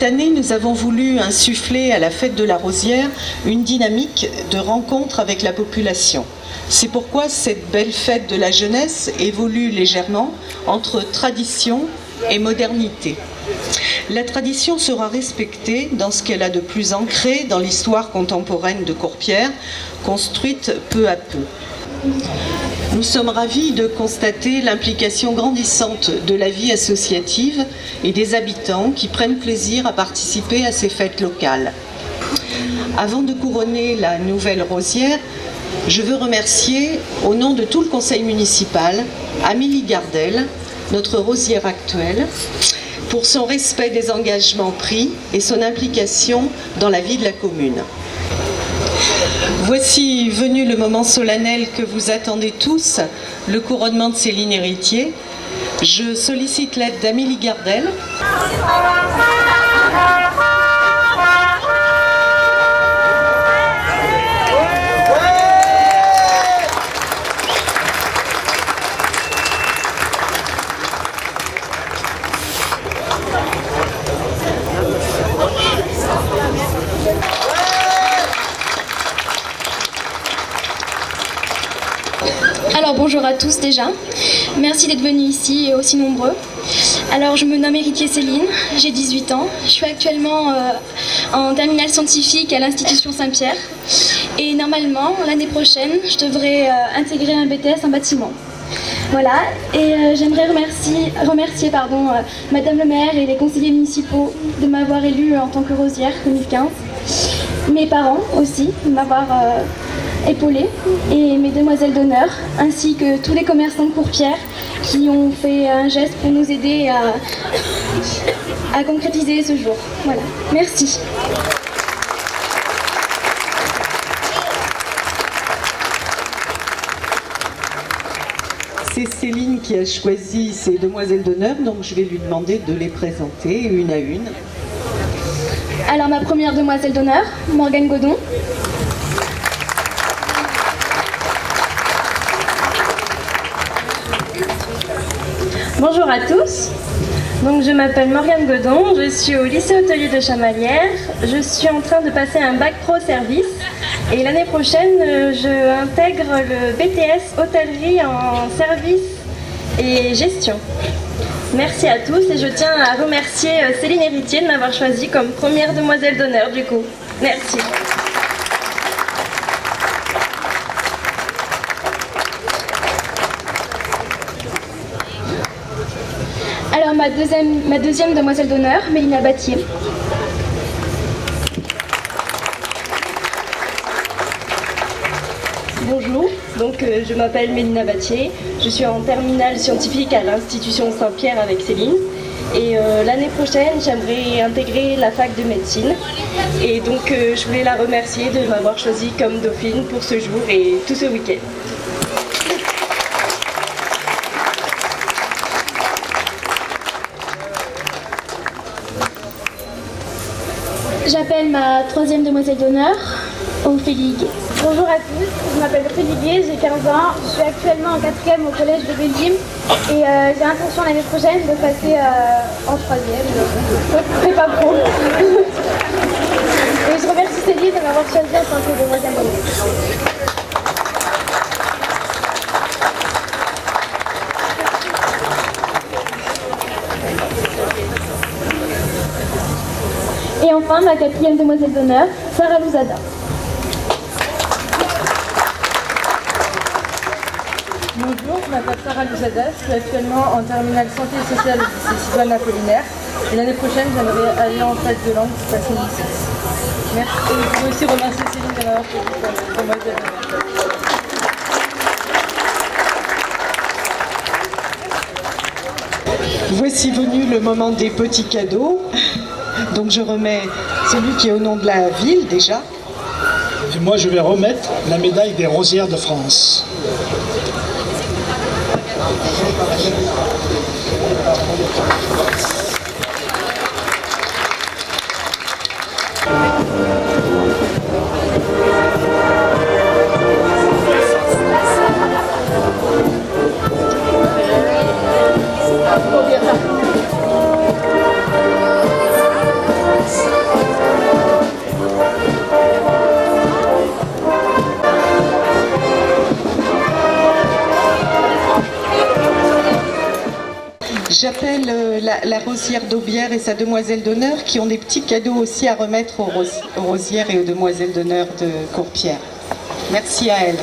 année, nous avons voulu insuffler à la fête de la Rosière une dynamique de rencontre avec la population. C'est pourquoi cette belle fête de la jeunesse évolue légèrement entre tradition et modernité. La tradition sera respectée dans ce qu'elle a de plus ancré dans l'histoire contemporaine de Courpierre, construite peu à peu. Nous sommes ravis de constater l'implication grandissante de la vie associative et des habitants qui prennent plaisir à participer à ces fêtes locales. Avant de couronner la nouvelle rosière, je veux remercier, au nom de tout le conseil municipal, Amélie Gardel, notre rosière actuelle, pour son respect des engagements pris et son implication dans la vie de la commune. Voici venu le moment solennel que vous attendez tous, le couronnement de Céline Héritier. Je sollicite l'aide d'Amélie Gardel. Alors bonjour à tous déjà, merci d'être venus ici et aussi nombreux. Alors je me nomme Héritier Céline, j'ai 18 ans, je suis actuellement en terminale scientifique à l'institution Saint-Pierre et normalement l'année prochaine je devrais intégrer un BTS en bâtiment. Voilà, et j'aimerais remercier Madame le maire et les conseillers municipaux de m'avoir élue en tant que rosière 2015, mes parents aussi de m'avoir épaulée et mes demoiselles d'honneur, ainsi que tous les commerçants de Courpierre qui ont fait un geste pour nous aider à concrétiser ce jour. Voilà, merci. C'est Céline qui a choisi ces demoiselles d'honneur, donc je vais lui demander de les présenter une à une. Alors ma première demoiselle d'honneur, Morgane Godon. Bonjour à tous, donc je m'appelle Morgane Godon, je suis au lycée hôtelier de Chamalières, je suis en train de passer un bac pro service et l'année prochaine je intègre le BTS hôtellerie en service et gestion. Merci à tous et je tiens à remercier Céline Héritier de m'avoir choisie comme première demoiselle d'honneur du coup. Merci. Alors ma deuxième demoiselle d'honneur, Mélina Battier. Bonjour, donc je m'appelle Mélina Battier, je suis en terminale scientifique à l'institution Saint-Pierre avec Céline et l'année prochaine j'aimerais intégrer la fac de médecine et donc je voulais la remercier de m'avoir choisie comme dauphine pour ce jour et tout ce week-end. J'appelle ma troisième demoiselle d'honneur, Ophélie Gué. Bonjour à tous, je m'appelle Ophélie Gué, j'ai 15 ans, je suis actuellement en 4e au collège de Belgium et j'ai l'intention l'année prochaine de passer en 3e, prépa pro. Et je remercie Céline de m'avoir choisi en tant que demoiselle d'honneur. Et enfin, ma quatrième demoiselle d'honneur, Sarah Louzada. Bonjour, je m'appelle Sarah Louzada, je suis actuellement en terminale santé et sociale au lycée Sidoine Apollinaire. Et l'année prochaine, j'aimerais aller en fac de langue pour passer une licence. Merci. Et je veux aussi remercier Céline de m'avoir choisi comme demoiselle d'honneur. Voici venu le moment des petits cadeaux. Donc je remets celui qui est au nom de la ville déjà. Et moi je vais remettre la médaille des Rosières de France. J'appelle la Rosière d'Aubière et sa demoiselle d'honneur qui ont des petits cadeaux aussi à remettre aux Rosières et aux demoiselles d'honneur de Courpierre. Merci à elles.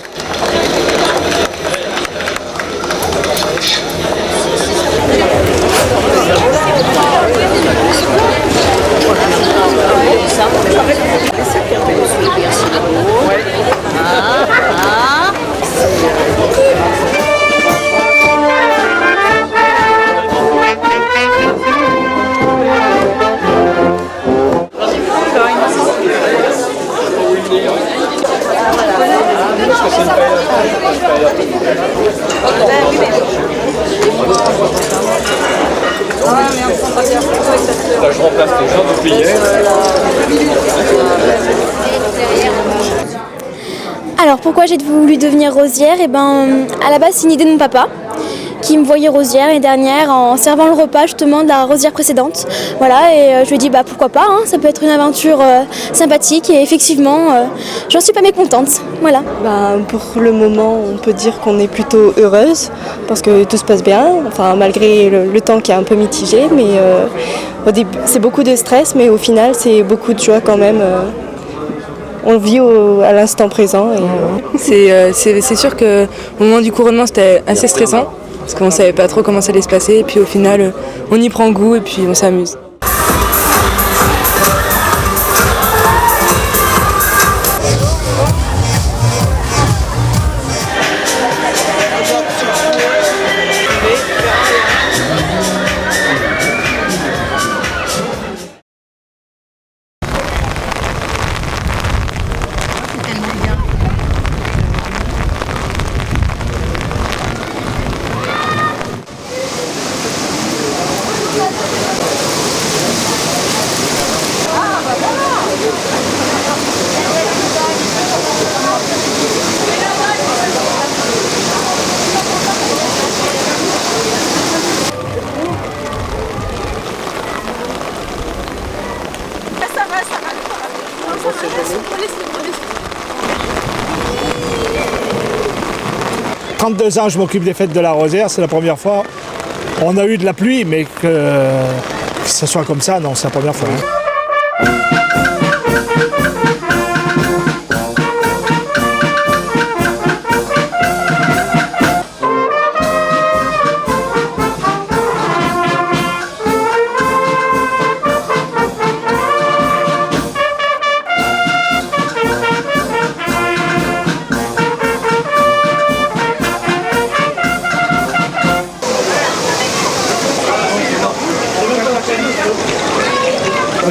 Là, je remplace les gens de prière. Alors pourquoi j'ai voulu devenir rosière? Eh ben, à la base c'est une idée de mon papa qui me voyait rosière l'année dernière en servant le repas justement de la rosière précédente. Voilà, et je lui ai dit bah pourquoi pas, hein, ça peut être une aventure sympathique et effectivement j'en suis pas mécontente. Voilà. Pour le moment on peut dire qu'on est plutôt heureuse parce que tout se passe bien, enfin malgré le temps qui est un peu mitigé, mais au début c'est beaucoup de stress, mais au final c'est beaucoup de joie quand même. On le vit à l'instant présent. C'est sûr qu'au moment du couronnement, c'était assez stressant, parce qu'on ne savait pas trop comment ça allait se passer, et puis au final, on y prend goût et puis on s'amuse. « 32 ans, je m'occupe des fêtes de la Rosière, c'est la première fois. On a eu de la pluie, mais que ce soit comme ça, non, c'est la première fois. Hein.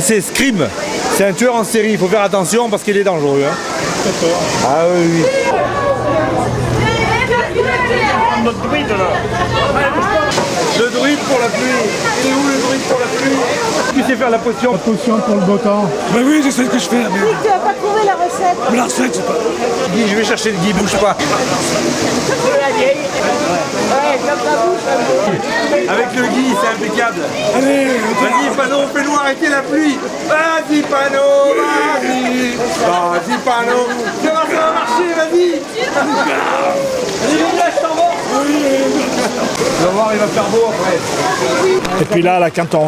C'est Scream, c'est un tueur en série, il faut faire attention parce qu'il est dangereux. Hein. Ah oui, oui. Notre druide là. Le druide pour la pluie. Il est où le druide pour la pluie? Tu sais faire la potion. La potion pour le beau temps. Bah oui, je sais ce que je fais. Mais... Tu vas pas trouver la recette. Mais la recette, c'est pas... Guy, je vais chercher le Guy, bouge pas. Avec le Guy, c'est impeccable. Allez, vas-y, Pano, fais-nous arrêter la pluie. Vas-y, Pano, vas-y. Vas-y, Pano. Ça va marcher, vas-y. Allez, je t'en vais. Tu vas voir, il va faire beau après. Et puis là, quand on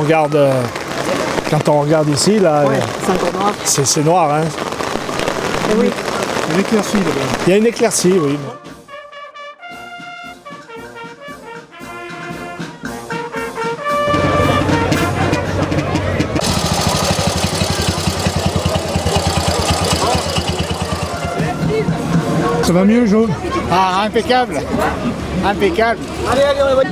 regarde ici, là, ouais, c'est noir. Hein. Et oui. Une éclaircie là-bas. Il y a une éclaircie, oui. Ça va mieux, Jo? Ah, impeccable. Impeccable. Allez, on va... Allez.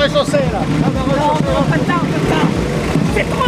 réchausser là. C'est trop.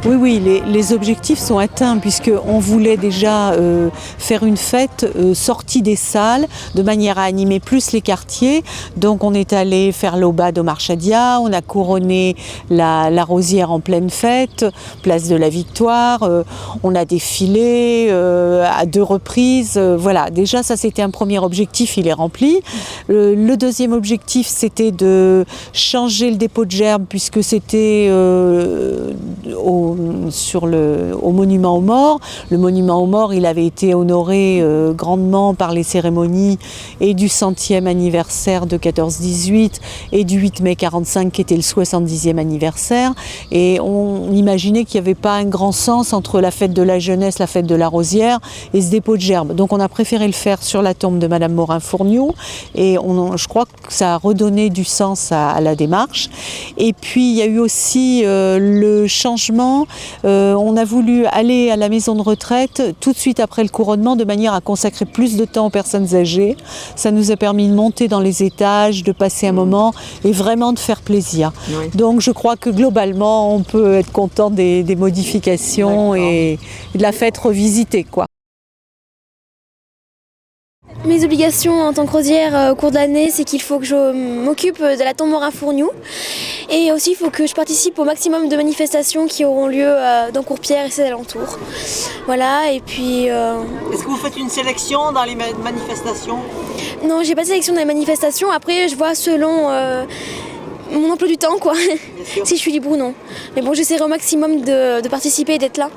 Oui, les objectifs sont atteints puisqu'on voulait déjà faire une fête sortie des salles de manière à animer plus les quartiers. Donc on est allé faire l'aubade au Marchadia, on a couronné la rosière en pleine fête, place de la Victoire, on a défilé à 2 reprises. Voilà, déjà ça c'était un premier objectif, il est rempli. Le deuxième objectif c'était de changer le dépôt de gerbes puisque c'était au monument aux morts. Le monument aux morts, il avait été honoré grandement par les cérémonies et du 100e anniversaire de 14-18 et du 8 mai 45 qui était le 70e anniversaire. Et on imaginait qu'il n'y avait pas un grand sens entre la fête de la jeunesse, la fête de la rosière et ce dépôt de gerbes. Donc on a préféré le faire sur la tombe de Madame Morin-Fourniou et je crois que ça a redonné du sens à la démarche. Et puis il y a eu aussi le changement. On a voulu aller à la maison de retraite tout de suite après le couronnement de manière à consacrer plus de temps aux personnes âgées. Ça nous a permis de monter dans les étages, de passer un moment et vraiment de faire plaisir. Oui. Donc je crois que globalement on peut être content des modifications et de la fête revisitée, quoi. Mes obligations en tant que rosière au cours de l'année, c'est qu'il faut que je m'occupe de la tombe Morin-Fourniou et aussi il faut que je participe au maximum de manifestations qui auront lieu dans Courpierre et ses alentours. Voilà, et puis... Est-ce que vous faites une sélection dans les manifestations? Non, j'ai pas de sélection dans les manifestations, après je vois selon mon emploi du temps, quoi, si je suis libre ou non. Mais bon, j'essaierai au maximum de participer et d'être là.